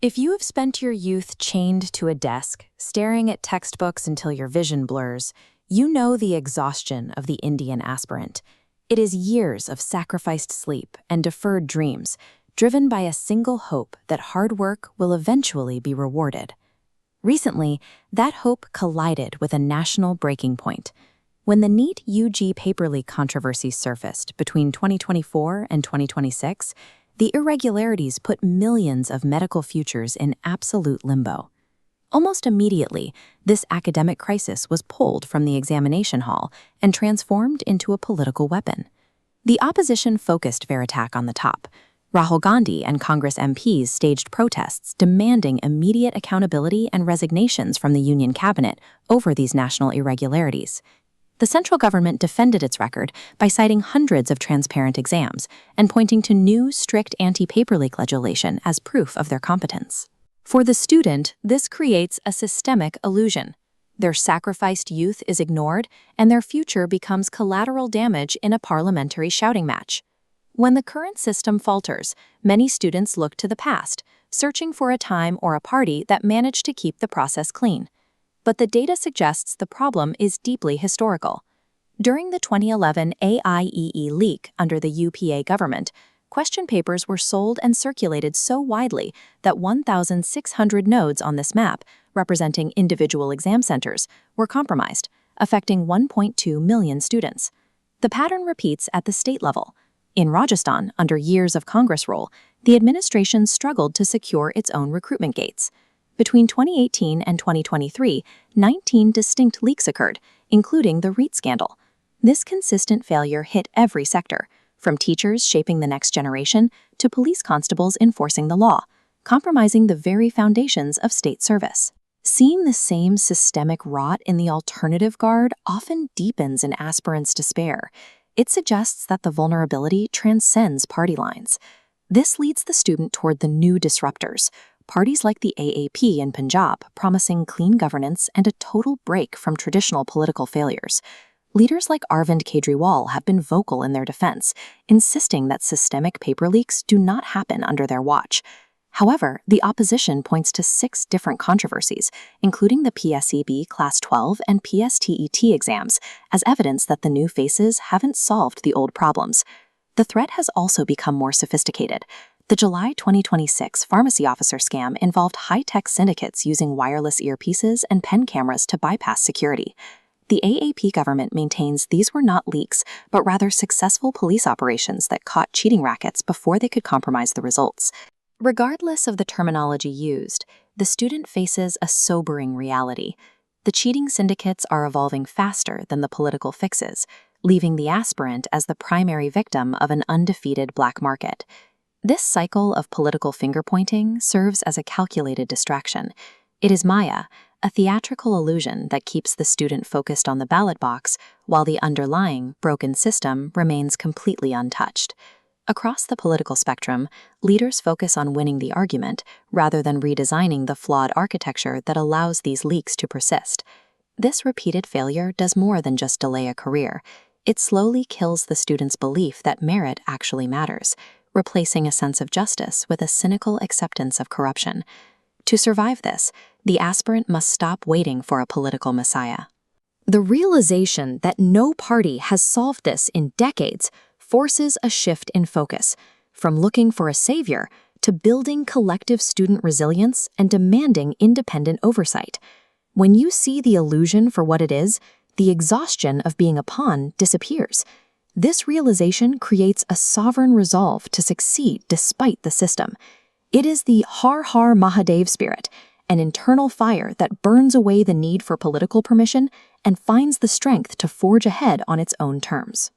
If you have spent your youth chained to a desk, staring at textbooks until your vision blurs, you know the exhaustion of the Indian aspirant. It is years of sacrificed sleep and deferred dreams, driven by a single hope that hard work will eventually be rewarded. Recently, that hope collided with a national breaking point. When the NEET UG paper leak controversy surfaced between 2024 and 2026, the irregularities put millions of medical futures in absolute limbo. Almost immediately, this academic crisis was pulled from the examination hall and transformed into a political weapon. The opposition focused their attack on the top. Rahul Gandhi and Congress MPs staged protests demanding immediate accountability and resignations from the union cabinet over these national irregularities. The central government defended its record by citing hundreds of transparent exams and pointing to new, strict anti-paper leak legislation as proof of their competence. For the student, this creates a systemic illusion. Their sacrificed youth is ignored, and their future becomes collateral damage in a parliamentary shouting match. When the current system falters, many students look to the past, searching for a time or a party that managed to keep the process clean. But the data suggests the problem is deeply historical. During the 2011 AIEE leak under the UPA government, question papers were sold and circulated so widely that 1,600 nodes on this map, representing individual exam centers, were compromised, affecting 1.2 million students. The pattern repeats at the state level. In Rajasthan, under years of Congress rule, the administration struggled to secure its own recruitment gates. Between 2018 and 2023, 19 distinct leaks occurred, including the REIT scandal. This consistent failure hit every sector, from teachers shaping the next generation to police constables enforcing the law, compromising the very foundations of state service. Seeing the same systemic rot in the alternative guard often deepens an aspirant's despair. It suggests that the vulnerability transcends party lines. This leads the student toward the new disruptors, parties like the AAP in Punjab, promising clean governance and a total break from traditional political failures. Leaders like Arvind Kejriwal have been vocal in their defense, insisting that systemic paper leaks do not happen under their watch. However, the opposition points to 6 different controversies, including the PSEB Class 12 and PSTET exams, as evidence that the new faces haven't solved the old problems. The threat has also become more sophisticated. The July 2026 pharmacy officer scam involved high-tech syndicates using wireless earpieces and pen cameras to bypass security. The AAP government maintains these were not leaks, but rather successful police operations that caught cheating rackets before they could compromise the results. Regardless of the terminology used, the student faces a sobering reality. The cheating syndicates are evolving faster than the political fixes, leaving the aspirant as the primary victim of an undefeated black market. This cycle of political finger-pointing serves as a calculated distraction. It is Maya, a theatrical illusion that keeps the student focused on the ballot box while the underlying, broken system remains completely untouched. Across the political spectrum, leaders focus on winning the argument rather than redesigning the flawed architecture that allows these leaks to persist. This repeated failure does more than just delay a career. It slowly kills the student's belief that merit actually matters, replacing a sense of justice with a cynical acceptance of corruption. To survive this, the aspirant must stop waiting for a political messiah. The realization that no party has solved this in decades forces a shift in focus, from looking for a savior to building collective student resilience and demanding independent oversight. When you see the illusion for what it is, the exhaustion of being a pawn disappears. This realization creates a sovereign resolve to succeed despite the system. It is the Har Har Mahadev spirit, an internal fire that burns away the need for political permission and finds the strength to forge ahead on its own terms.